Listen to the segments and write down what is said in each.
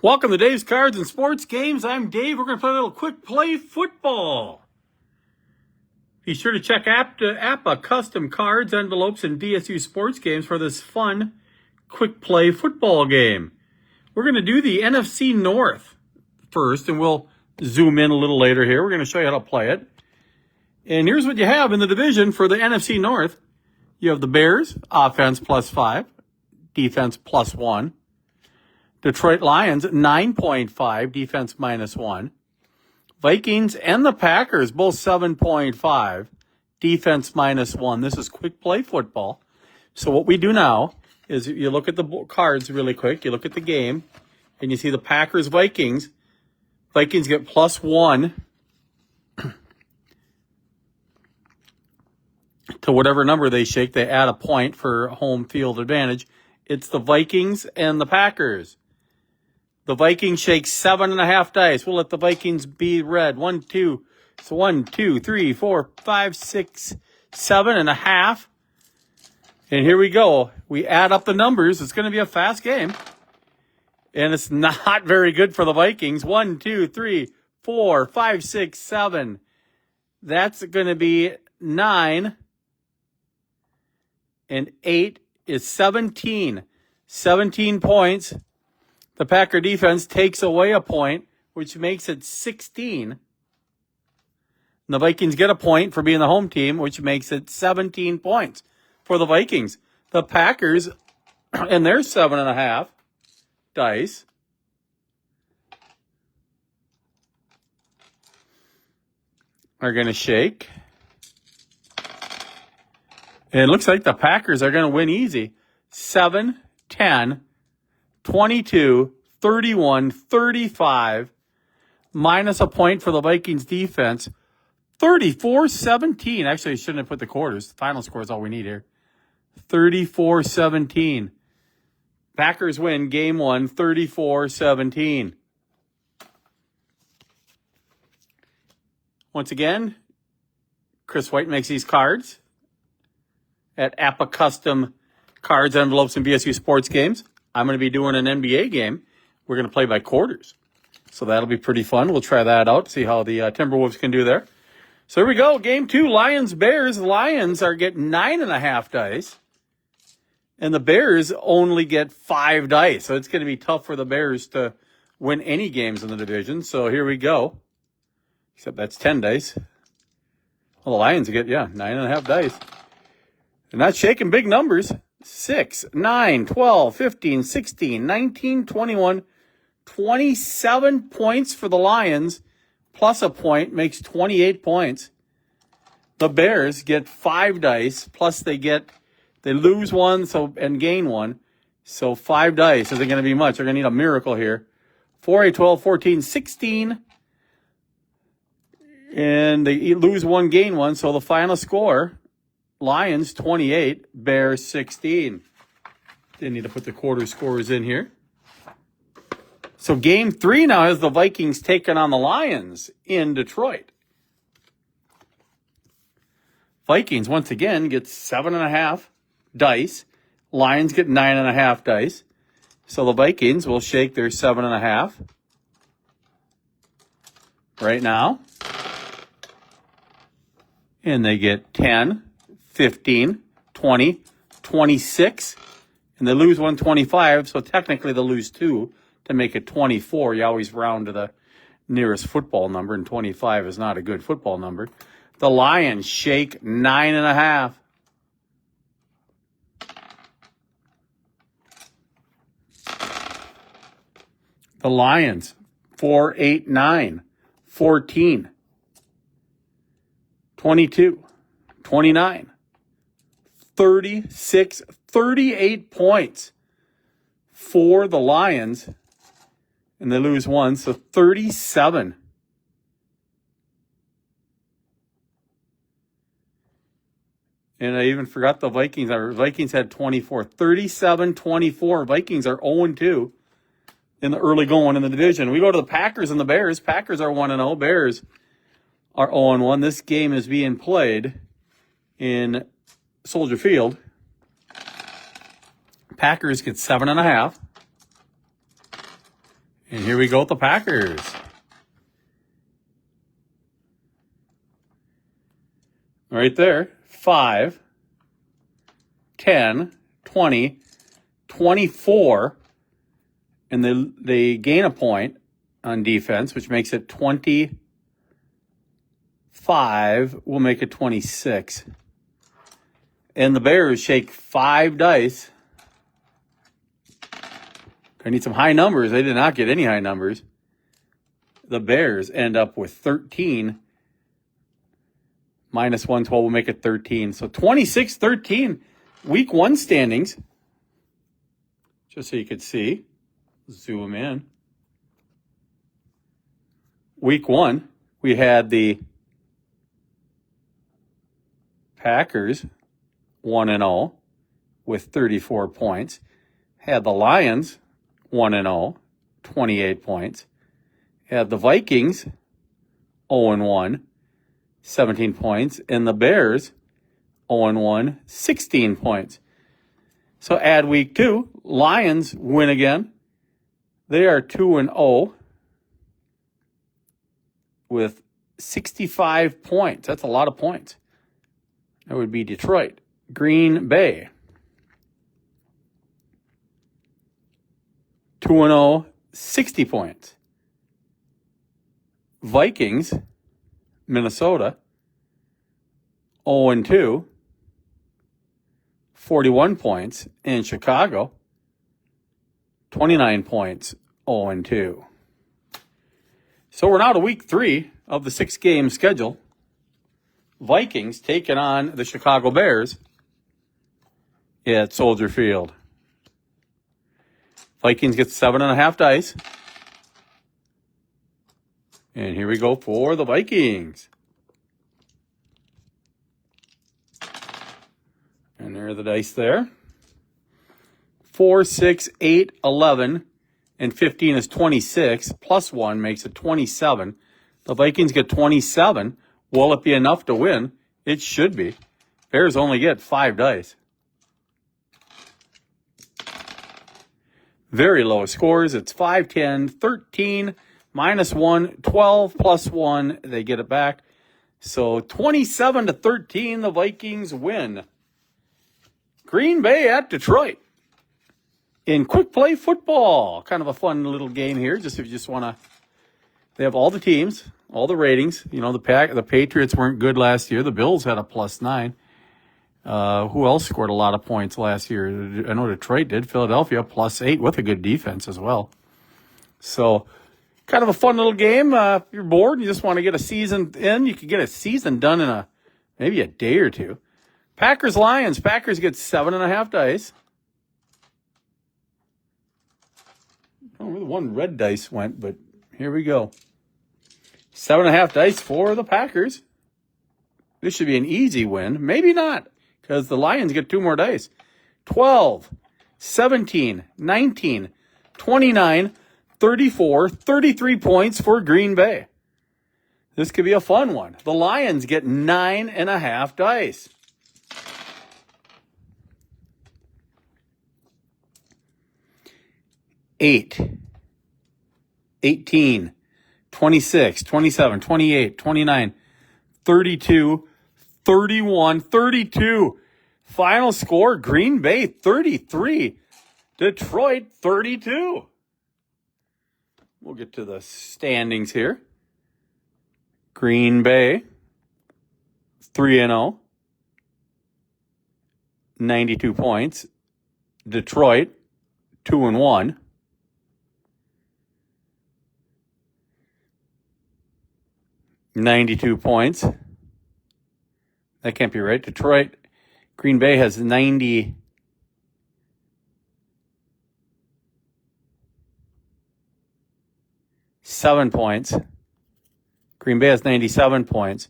Welcome to Dave's Cards and Sports Games. I'm Dave. We're going to play a little quick play football. Be sure to check APA custom cards, envelopes, and VSU Sports Games for this fun quick play football game. We're going to do the NFC North first, and we'll zoom in a little later here. We're going to show you how to play it. And here's what you have in the division for the NFC North. You have the Bears, offense +5, defense +1. Detroit Lions, 9.5, defense -1. Vikings and the Packers, both 7.5, defense -1. This is quick play football. So what we do now is you look at the cards really quick. You look at the game, and you see the Packers, Vikings. Vikings get +1 to whatever number they shake. They add a point for home field advantage. It's the Vikings and the Packers. The Vikings shake 7.5 dice. We'll let the Vikings be red. 1, 2. So 1, 2, 3, 4, 5, 6, 7.5. And here we go. We add up the numbers. It's going to be a fast game. And it's not very good for the Vikings. 1, 2, 3, 4, 5, 6, 7. That's going to be 9. And 8 is 17. 17 points. The Packer defense takes away a point, which makes it 16. And the Vikings get a point for being the home team, which makes it 17 points for the Vikings. The Packers, and their 7.5 dice, are going to shake. And it looks like the Packers are going to win easy. 7, 10, 22, 31, 35, minus a point for the Vikings defense. 34-17. Actually, I shouldn't have put the quarters. The final score is all we need here. 34-17. Packers win game 1, 34-17. Once again, Chris White makes these cards at APA Custom Cards, Envelopes, and VSU Sports Games. I'm going to be doing an NBA game. We're going to play by quarters. So that'll be pretty fun. We'll try that out, see how the Timberwolves can do there. So here we go. Game 2, Lions-Bears. Lions are getting 9.5 dice. And the Bears only get 5 dice. So it's going to be tough for the Bears to win any games in the division. So here we go. Except that's 10 dice. Well, the Lions get, 9.5 dice. They're not shaking big numbers. 6, 9, 12, 15, 16, 19, 21, 27 points for the Lions, plus a point makes 28 points. The Bears get 5 dice, plus they lose 1 and gain 1. So 5 dice isn't going to be much. They're going to need a miracle here. 4, 8, 12, 14, 16. And they lose 1, gain 1. So the final score, Lions 28, Bears 16. They need to put the quarter scores in here. So game 3 now has the Vikings taking on the Lions in Detroit. Vikings, once again, get 7.5 dice. Lions get 9.5 dice. So the Vikings will shake their 7.5 right now. And they get 10. 15, 20, 26, and they lose 125, so technically they lose 2 to make it 24. You always round to the nearest football number, and 25 is not a good football number. The Lions shake 9.5. The Lions, 4, 8, 9, 14, 22, 29. 36, 38 points for the Lions, and they lose 1, so 37. And I even forgot the Vikings. Our Vikings had 24, 37-24. Vikings are 0-2 in the early going in the division. We go to the Packers and the Bears. Packers are 1-0. Bears are 0-1. This game is being played in Soldier Field. Packers get 7.5. And here we go with the Packers. Right there. 5, 10, 20, 24. And they gain a point on defense, which makes it 25. We'll make it 26. And the Bears shake 5 dice. I need some high numbers. They did not get any high numbers. The Bears end up with 13. Minus 112 will make it 13. So 26-13. Week 1 standings. Just so you could see. Zoom in. Week 1, we had the Packers 1-0 with 34 points. Had the Lions 1-0, 28 points. Had the Vikings 0-1, 17 points. And the Bears 0-1, 16 points. So add week 2, Lions win again. They are 2-0 with 65 points. That's a lot of points. That would be Detroit. Green Bay 2-0, 60 points. Vikings, Minnesota 0-2, 41 points. And Chicago 29 points, 0-2. So we're now to week 3 of the 6-game schedule. Vikings taking on the Chicago Bears at Soldier Field. Vikings get 7.5 dice. And here we go for the Vikings. And there are the dice there. 4, 6, 8, 11, and 15 is 26. Plus 1 makes it 27. The Vikings get 27. Will it be enough to win? It should be. Bears only get 5 dice. Very low scores. It's 5, 10, 13, minus 1, 12, plus 1. They get it back. So 27-13, the Vikings win. Green Bay at Detroit. In quick play football. Kind of a fun little game here. Just if you just want to. They have all the teams, all the ratings. You know, the Patriots weren't good last year. The Bills had a +9. Who else scored a lot of points last year? I know Detroit did. Philadelphia +8 with a good defense as well. So kind of a fun little game. If you're bored and you just want to get a season in, you can get a season done in maybe a day or two. Packers-Lions. Packers get 7.5 dice. I don't know where the one red dice went, but here we go. 7.5 dice for the Packers. This should be an easy win. Maybe not, because the Lions get 2 more dice. 12, 17, 19, 29, 34, 33 points for Green Bay. This could be a fun one. The Lions get 9.5 dice. 8, 18, 26, 27, 28, 29, 32, 31, 32. Final score, Green Bay 33, Detroit 32. We'll get to the standings here. Green Bay 3-0, 92 points. Detroit 2-1. 92 points. That can't be right. Detroit, Green Bay has 97 points. Green Bay has 97 points.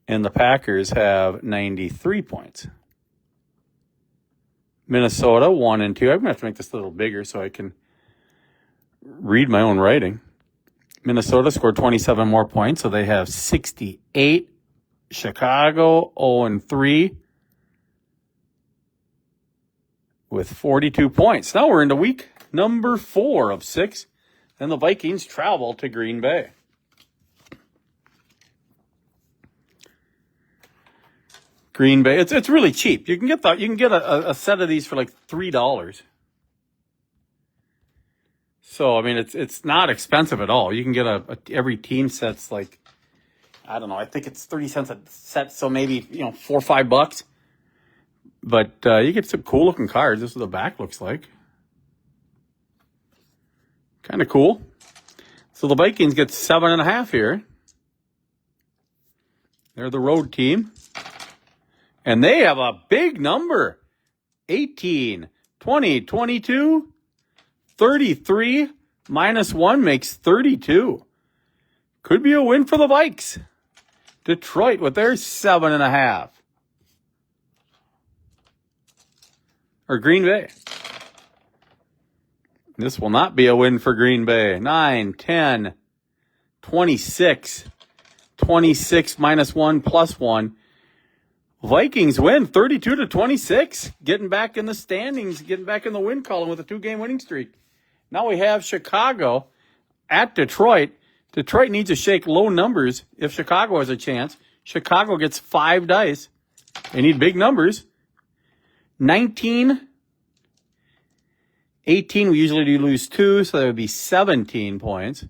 And the Packers have 93 points. Minnesota 1-2. I'm going to have to make this a little bigger so I can read my own writing. Minnesota scored 27 more points, so they have 68. Chicago 0-3 with 42 points. Now we're into week number 4 of 6. And the Vikings travel to Green Bay. Green Bay. It's really cheap. You can get a set of these for like $3. So I mean it's not expensive at all. You can get every team set's like, I don't know, I think it's 30 cents a set, so maybe, $4 or $5. But you get some cool looking cards. This is what the back looks like. Kind of cool. So the Vikings get 7.5 here. They're the road team. And they have a big number. 18, 20, 22, 33, -1 makes 32. Could be a win for the Vikes. Detroit with their 7.5. Or Green Bay. This will not be a win for Green Bay. 9, 10, 26, 26 -1 +1. Vikings win 32-26, getting back in the standings, getting back in the win column with a 2-game winning streak. Now we have Chicago at Detroit. Detroit needs to shake low numbers if Chicago has a chance. Chicago gets 5 dice. They need big numbers. 19, 18, we usually do lose 2, so that would be 17 points.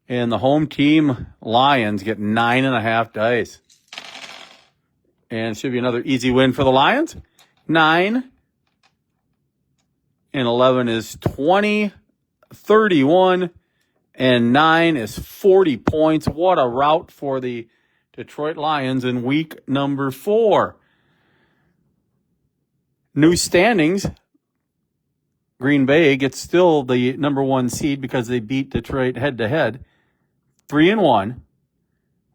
And the home team, Lions, get 9.5 dice. And it should be another easy win for the Lions. 9 and 11 is 20, 31, and 9 is 40 points. What a rout for the Detroit Lions in week number 4. New standings. Green Bay gets still the number 1 seed because they beat Detroit head-to-head. 3-1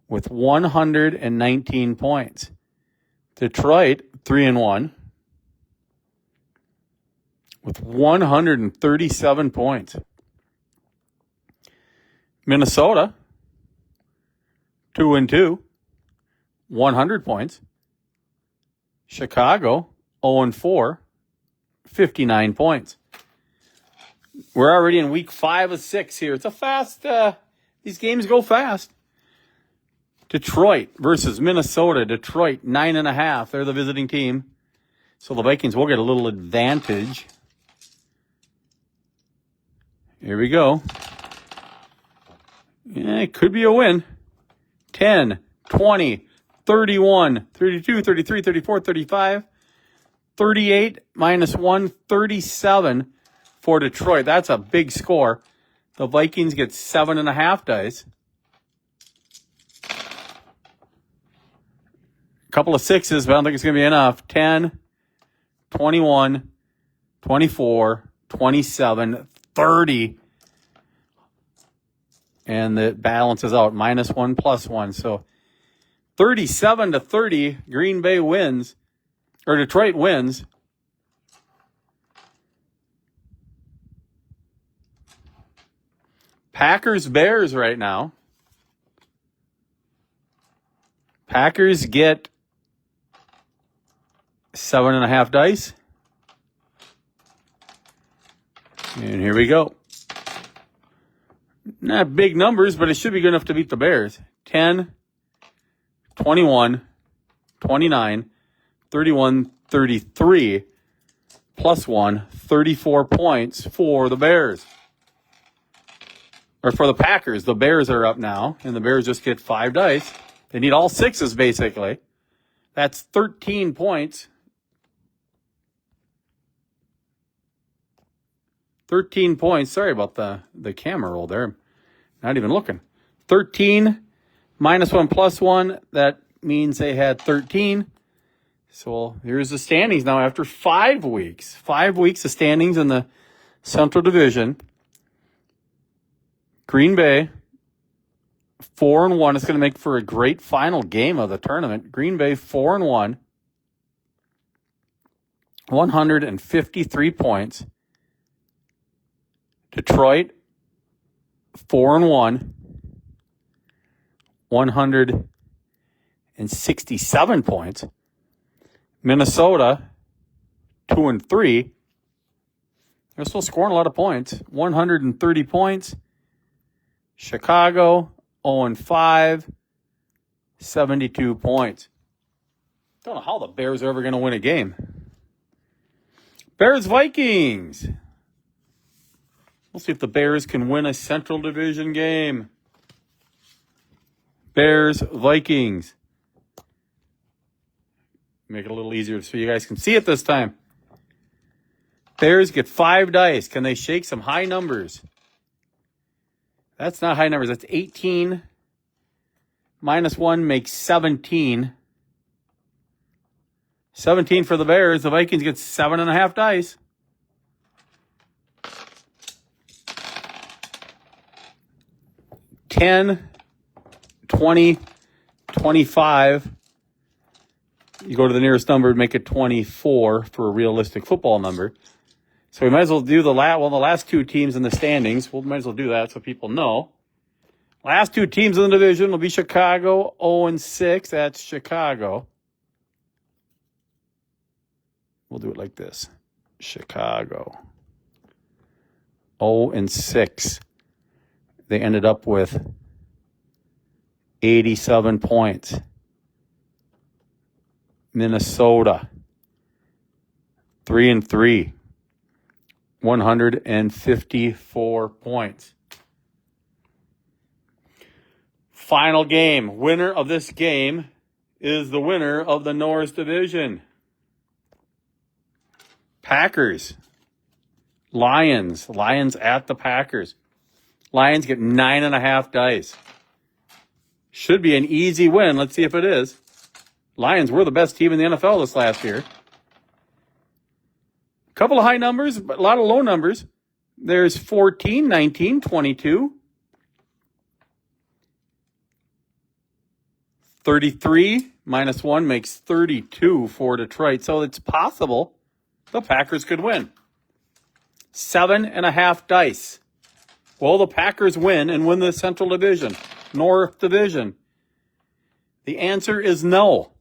with 119 points. Detroit, 3-1 with 137 points. Minnesota, 2-2, 100 points. Chicago, 0-4, 59 points. We're already in week 5 of 6 here. It's a fast, these games go fast. Detroit versus Minnesota. Detroit, 9.5. They're the visiting team. So the Vikings will get a little advantage. Here we go. Yeah, it could be a win. 10, 20, 31, 32, 33, 34, 35, 38, -1, 37 for Detroit. That's a big score. The Vikings get 7.5 dice. Couple of 6s, but I don't think it's going to be enough. 10, 21, 24, 27, 30. And it balances out. -1 +1. So 37-30, Green Bay wins. Or Detroit wins. Packers, Bears right now. Packers get 7.5 dice. And here we go. Not big numbers, but it should be good enough to beat the Bears. 10, 21, 29, 31, 33, +1, 34 points for the Bears. Or for the Packers. The Bears are up now, and the Bears just get 5 dice. They need all 6s, basically. That's 13 points. 13 points. Sorry about the camera roll there. Not even looking. 13 -1 +1. That means they had 13. So here's the standings now after 5 weeks. 5 weeks of standings in the Central Division. Green Bay, 4-1. It's going to make for a great final game of the tournament. Green Bay, 4-1. 153 points. Detroit, 4-1. 167 points. Minnesota, 2-3. They're still scoring a lot of points. 130 points. Chicago, 0-5, 72 points. Don't know how the Bears are ever going to win a game. Bears-Vikings. We'll see if the Bears can win a Central Division game. Bears-Vikings. Make it a little easier so you guys can see it this time. Bears get 5 dice. Can they shake some high numbers? That's not high numbers. That's 18. Minus 1 makes 17. 17 for the Bears. The Vikings get 7.5 dice. $10, $20, $25. You go to the nearest number and make it 24 for a realistic football number. So we might as well do the last 2 teams in the standings. We might as well do that so people know. Last 2 teams in the division will be Chicago, 0-6. That's Chicago. We'll do it like this. Chicago, 0-6. They ended up with 87 points. Minnesota, 3-3. 154 points. Final game. Winner of this game is the winner of the North Division. Packers. Lions. Lions at the Packers. Lions get 9.5 dice. Should be an easy win. Let's see if it is. Lions were the best team in the NFL this last year. Couple of high numbers, but a lot of low numbers. There's 14, 19, 22. 33 minus 1 makes 32 for Detroit. So it's possible the Packers could win. 7.5 dice. Will the Packers win and win the Central Division, North Division? The answer is no.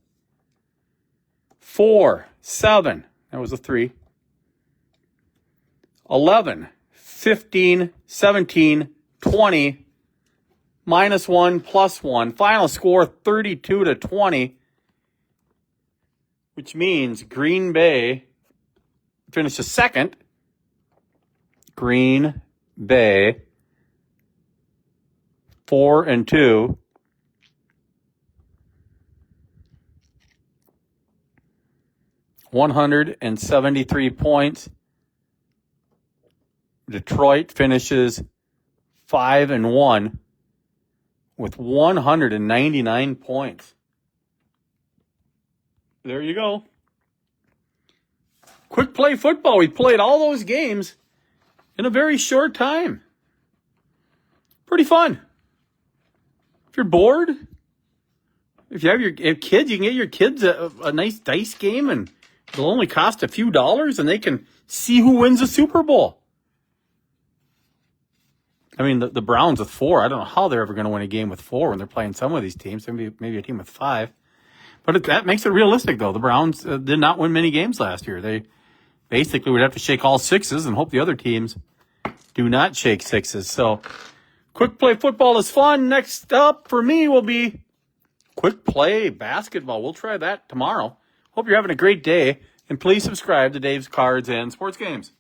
4, 7. That was a 3. 11, 15, 17, 20, minus 1, plus 1. Final score 32-20, which means Green Bay finishes second. Green Bay, 4-2. 173 points. Detroit finishes 5-1 with 199 points. There you go. Quick play football. We played all those games in a very short time. Pretty fun. If you're bored, if you have kids, you can get your kids a nice dice game, and it'll only cost a few dollars, and they can see who wins the Super Bowl. I mean, the Browns with 4, I don't know how they're ever going to win a game with 4 when they're playing some of these teams. Maybe a team with 5. But that makes it realistic, though. The Browns did not win many games last year. They basically would have to shake all 6s and hope the other teams do not shake 6s. So quick play football is fun. Next up for me will be quick play basketball. We'll try that tomorrow. Hope you're having a great day. And please subscribe to Dave's Cards and Sports Games.